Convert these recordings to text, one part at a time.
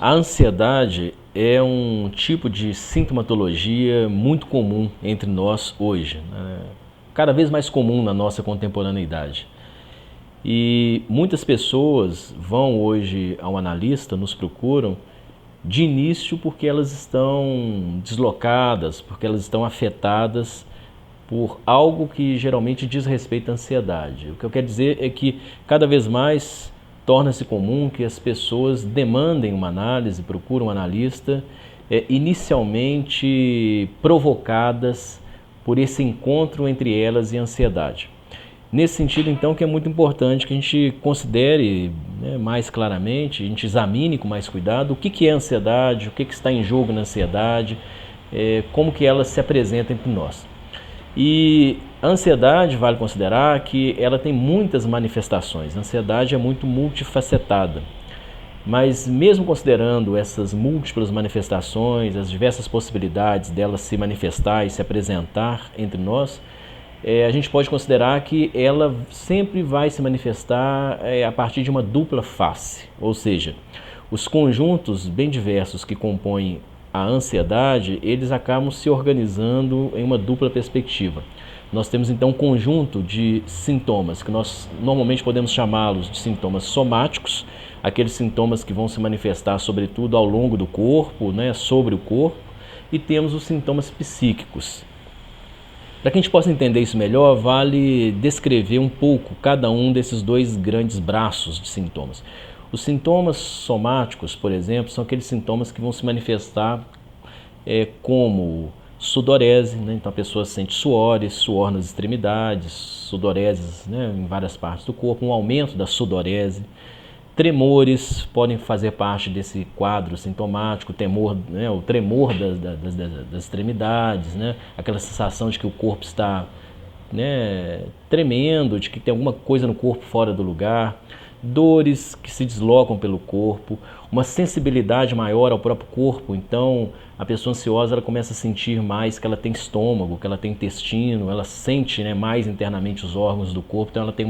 A ansiedade é um tipo de sintomatologia muito comum entre nós hoje, né? Cada vez mais comum na nossa contemporaneidade. E muitas pessoas vão hoje ao analista, nos procuram, de início porque elas estão deslocadas, porque elas estão afetadas por algo que geralmente diz respeito à ansiedade. O que eu quero dizer é que cada vez mais torna-se comum que as pessoas demandem uma análise, procuram um analista, inicialmente provocadas por esse encontro entre elas e a ansiedade. Nesse sentido, então, que é muito importante que a gente considere, né, mais claramente, a gente examine com mais cuidado o que é a ansiedade, o que está em jogo na ansiedade, como que ela se apresenta entre nós. E a ansiedade, vale considerar que ela tem muitas manifestações. A ansiedade é muito multifacetada. Mas mesmo considerando essas múltiplas manifestações, as diversas possibilidades dela se manifestar e se apresentar entre nós, a gente pode considerar que ela sempre vai se manifestar a partir de uma dupla face. Ou seja, os conjuntos bem diversos que compõem a ansiedade, eles acabam se organizando em uma dupla perspectiva. Nós temos então um conjunto de sintomas que nós normalmente podemos chamá-los de sintomas somáticos, aqueles sintomas que vão se manifestar sobretudo ao longo do corpo, né, sobre o corpo, e temos os sintomas psíquicos. Para que a gente possa entender isso melhor, vale descrever um pouco cada um desses dois grandes braços de sintomas. Os sintomas somáticos, por exemplo, são aqueles sintomas que vão se manifestar como sudorese, né? Então a pessoa sente suores, suor nas extremidades, sudoreses, né, em várias partes do corpo, um aumento da sudorese. Tremores podem fazer parte desse quadro sintomático, temor, né, o tremor das extremidades, né, aquela sensação de que o corpo está, né, tremendo, de que tem alguma coisa no corpo fora do lugar. Dores que se deslocam pelo corpo, uma sensibilidade maior ao próprio corpo. Então a pessoa ansiosa ela começa a sentir mais que ela tem estômago, que ela tem intestino, ela sente, né, mais internamente os órgãos do corpo, então ela tem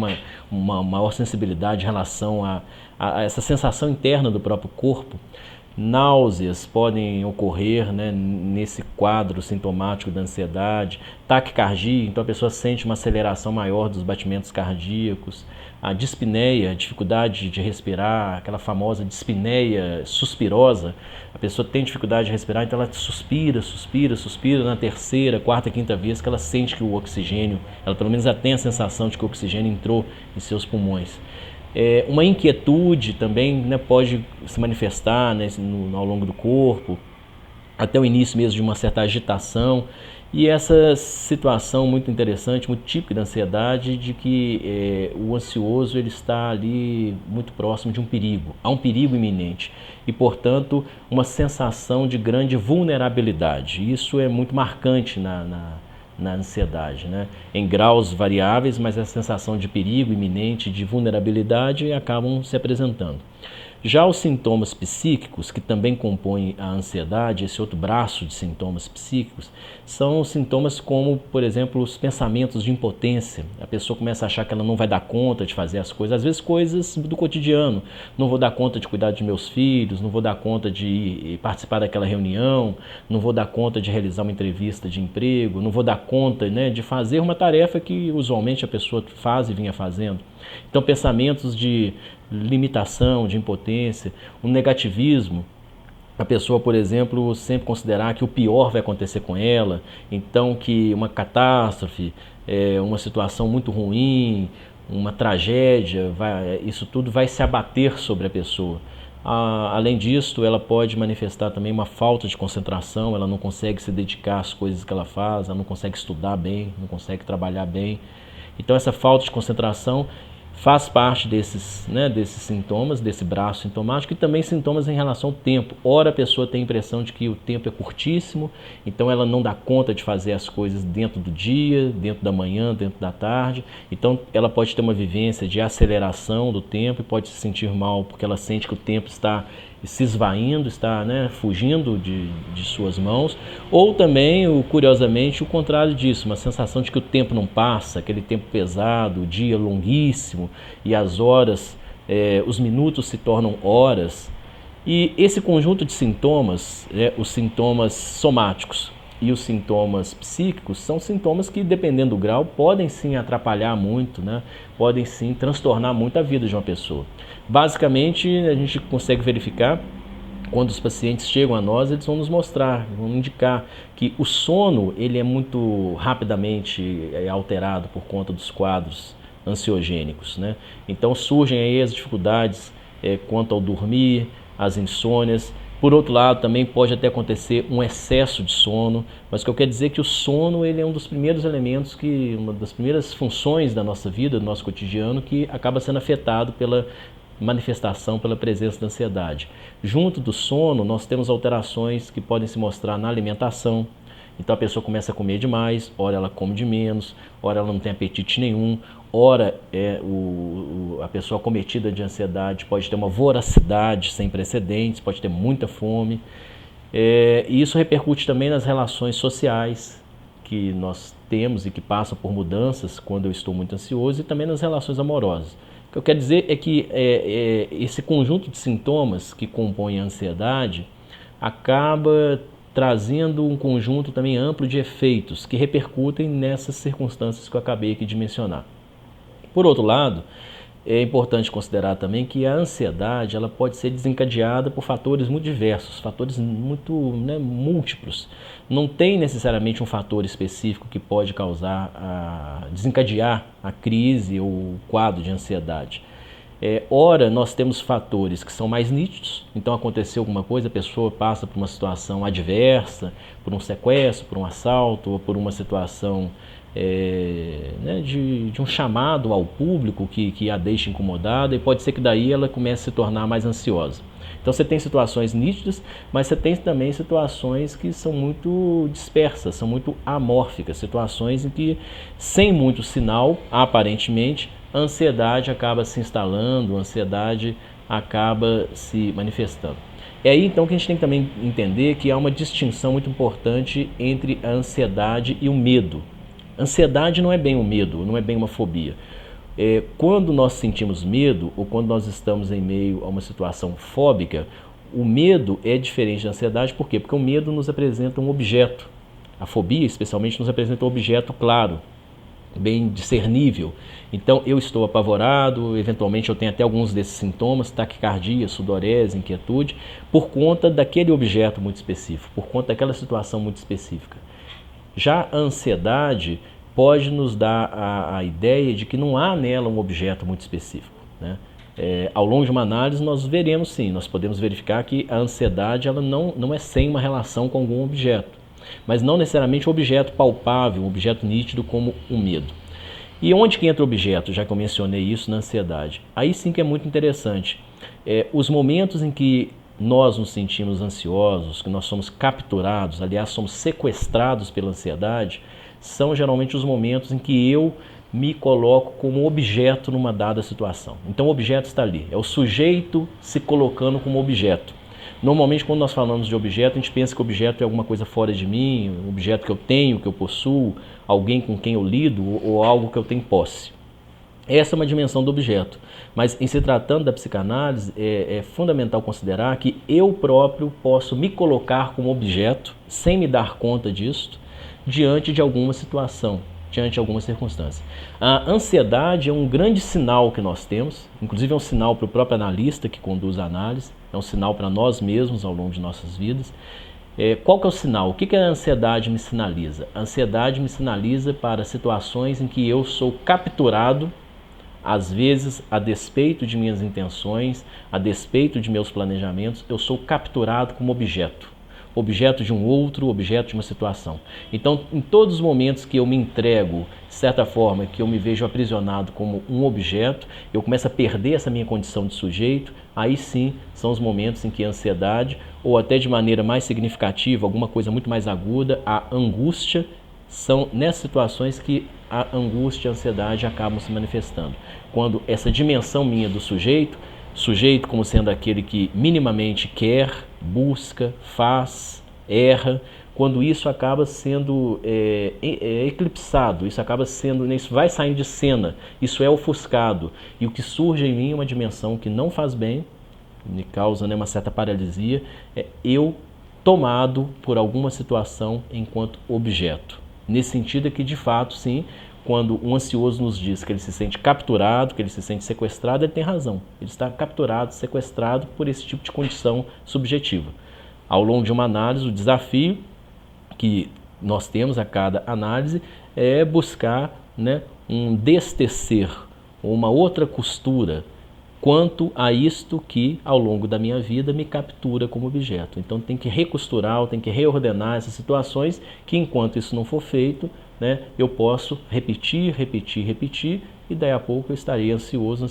uma maior sensibilidade em relação a essa sensação interna do próprio corpo. Náuseas podem ocorrer, né, nesse quadro sintomático da ansiedade. Taquicardia, então a pessoa sente uma aceleração maior dos batimentos cardíacos. A dispneia, a dificuldade de respirar, aquela famosa dispneia suspirosa, a pessoa tem dificuldade de respirar, então ela suspira na terceira, quarta, quinta vez que ela sente que o oxigênio, ela pelo menos já tem a sensação de que o oxigênio entrou em seus pulmões. Uma inquietude também, né, pode se manifestar, né, ao longo do corpo, até o início mesmo de uma certa agitação. E essa situação muito interessante, muito típica da ansiedade, de que o ansioso ele está ali muito próximo de um perigo, há um perigo iminente e, portanto, uma sensação de grande vulnerabilidade. Isso é muito marcante na ansiedade, né? Em graus variáveis, mas essa sensação de perigo iminente, de vulnerabilidade, acabam se apresentando. Já os sintomas psíquicos, que também compõem a ansiedade, esse outro braço de sintomas psíquicos, são sintomas como, por exemplo, os pensamentos de impotência. A pessoa começa a achar que ela não vai dar conta de fazer as coisas, às vezes coisas do cotidiano. Não vou dar conta de cuidar de meus filhos, não vou dar conta de participar daquela reunião, não vou dar conta de realizar uma entrevista de emprego, não vou dar conta, né, de fazer uma tarefa que usualmente a pessoa faz e vinha fazendo. Então, pensamentos de limitação, de impotência, um negativismo, a pessoa, por exemplo, sempre considerar que o pior vai acontecer com ela, então que uma catástrofe, uma situação muito ruim, uma tragédia, isso tudo vai se abater sobre a pessoa. Além disso, ela pode manifestar também uma falta de concentração, ela não consegue se dedicar às coisas que ela faz, ela não consegue estudar bem, não consegue trabalhar bem. Então essa falta de concentração faz parte desses sintomas, desse braço sintomático, e também sintomas em relação ao tempo. Ora a pessoa tem a impressão de que o tempo é curtíssimo, então ela não dá conta de fazer as coisas dentro do dia, dentro da manhã, dentro da tarde. Então ela pode ter uma vivência de aceleração do tempo e pode se sentir mal porque ela sente que o tempo está se esvaindo, está, né, fugindo de suas mãos, ou também, curiosamente, o contrário disso, uma sensação de que o tempo não passa, aquele tempo pesado, o dia longuíssimo e as horas, os minutos se tornam horas. E esse conjunto de sintomas, os sintomas somáticos e os sintomas psíquicos, são sintomas que, dependendo do grau, podem sim atrapalhar muito, né? Podem sim transtornar muito a vida de uma pessoa. Basicamente, a gente consegue verificar, quando os pacientes chegam a nós, eles vão nos mostrar, vão indicar que o sono ele é muito rapidamente alterado por conta dos quadros ansiogênicos, né? Então surgem aí as dificuldades quanto ao dormir, as insônias. Por outro lado, também pode até acontecer um excesso de sono, mas o que eu quero dizer é que o sono ele é um dos primeiros elementos, uma das primeiras funções da nossa vida, do nosso cotidiano, que acaba sendo afetado pela manifestação, pela presença da ansiedade. Junto do sono, nós temos alterações que podem se mostrar na alimentação. Então a pessoa começa a comer demais, ora ela come de menos, ora ela não tem apetite nenhum, ora a pessoa acometida de ansiedade pode ter uma voracidade sem precedentes, pode ter muita fome. E isso repercute também nas relações sociais que nós temos e que passam por mudanças quando eu estou muito ansioso, e também nas relações amorosas. O que eu quero dizer é que esse conjunto de sintomas que compõem a ansiedade acaba trazendo um conjunto também amplo de efeitos que repercutem nessas circunstâncias que eu acabei aqui de mencionar. Por outro lado, é importante considerar também que a ansiedade ela pode ser desencadeada por fatores muito diversos, fatores muito múltiplos. Não tem necessariamente um fator específico que pode desencadear a crise ou o quadro de ansiedade. Ora, nós temos fatores que são mais nítidos, então aconteceu alguma coisa, a pessoa passa por uma situação adversa, por um sequestro, por um assalto, ou por uma situação de um chamado ao público que a deixa incomodada, e pode ser que daí ela comece a se tornar mais ansiosa. Então você tem situações nítidas, mas você tem também situações que são muito dispersas, são muito amórficas, situações em que, sem muito sinal, aparentemente, a ansiedade acaba se instalando, a ansiedade acaba se manifestando. É aí então que a gente tem que também entender que há uma distinção muito importante entre a ansiedade e o medo. Ansiedade não é bem um medo, não é bem uma fobia. Quando nós sentimos medo ou quando nós estamos em meio a uma situação fóbica, o medo é diferente da ansiedade. Por quê? Porque o medo nos apresenta um objeto. A fobia, especialmente, nos apresenta um objeto claro, bem discernível. Então eu estou apavorado, eventualmente eu tenho até alguns desses sintomas, taquicardia, sudorese, inquietude, por conta daquele objeto muito específico, por conta daquela situação muito específica. Já a ansiedade pode nos dar a ideia de que não há nela um objeto muito específico, né? Ao longo de uma análise nós veremos sim, nós podemos verificar que a ansiedade ela não é sem uma relação com algum objeto, mas não necessariamente um objeto palpável, um objeto nítido como o medo. E onde que entra o objeto, já que eu mencionei isso na ansiedade? Aí sim que é muito interessante. Os momentos em que nós nos sentimos ansiosos, que nós somos capturados, aliás, somos sequestrados pela ansiedade, são geralmente os momentos em que eu me coloco como objeto numa dada situação. Então o objeto está ali, é o sujeito se colocando como objeto. Normalmente quando nós falamos de objeto, a gente pensa que o objeto é alguma coisa fora de mim, um objeto que eu tenho, que eu possuo, alguém com quem eu lido ou algo que eu tenho posse. Essa é uma dimensão do objeto, mas em se tratando da psicanálise é fundamental considerar que eu próprio posso me colocar como objeto, sem me dar conta disso, diante de alguma situação, diante de alguma circunstância. A ansiedade é um grande sinal que nós temos, inclusive é um sinal para o próprio analista que conduz a análise, é um sinal para nós mesmos ao longo de nossas vidas. Qual que é o sinal? O que a ansiedade me sinaliza? A ansiedade me sinaliza para situações em que eu sou capturado, às vezes, a despeito de minhas intenções, a despeito de meus planejamentos, eu sou capturado como objeto. Objeto de um outro, objeto de uma situação. Então, em todos os momentos que eu me entrego, de certa forma, que eu me vejo aprisionado como um objeto, eu começo a perder essa minha condição de sujeito, aí sim são os momentos em que a ansiedade, ou até de maneira mais significativa, alguma coisa muito mais aguda, a angústia, são nessas situações que a angústia e a ansiedade acabam se manifestando. Quando essa dimensão minha do sujeito Sujeito como sendo aquele que minimamente quer, busca, faz, erra, quando isso acaba sendo eclipsado, isso acaba sendo, isso vai saindo de cena, isso é ofuscado, e o que surge em mim é uma dimensão que não faz bem, me causa, né, uma certa paralisia, é eu tomado por alguma situação enquanto objeto. Nesse sentido é que, de fato, sim, quando um ansioso nos diz que ele se sente capturado, que ele se sente sequestrado, ele tem razão. Ele está capturado, sequestrado por esse tipo de condição subjetiva. Ao longo de uma análise, o desafio que nós temos a cada análise é buscar, né, um destecer, uma outra costura quanto a isto que ao longo da minha vida me captura como objeto. Então tem que recosturar, tem que reordenar essas situações que, enquanto isso não for feito, né, eu posso repetir e daí a pouco eu estarei ansioso,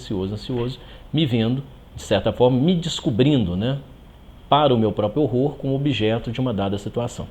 me vendo, de certa forma, me descobrindo, né, para o meu próprio horror como objeto de uma dada situação.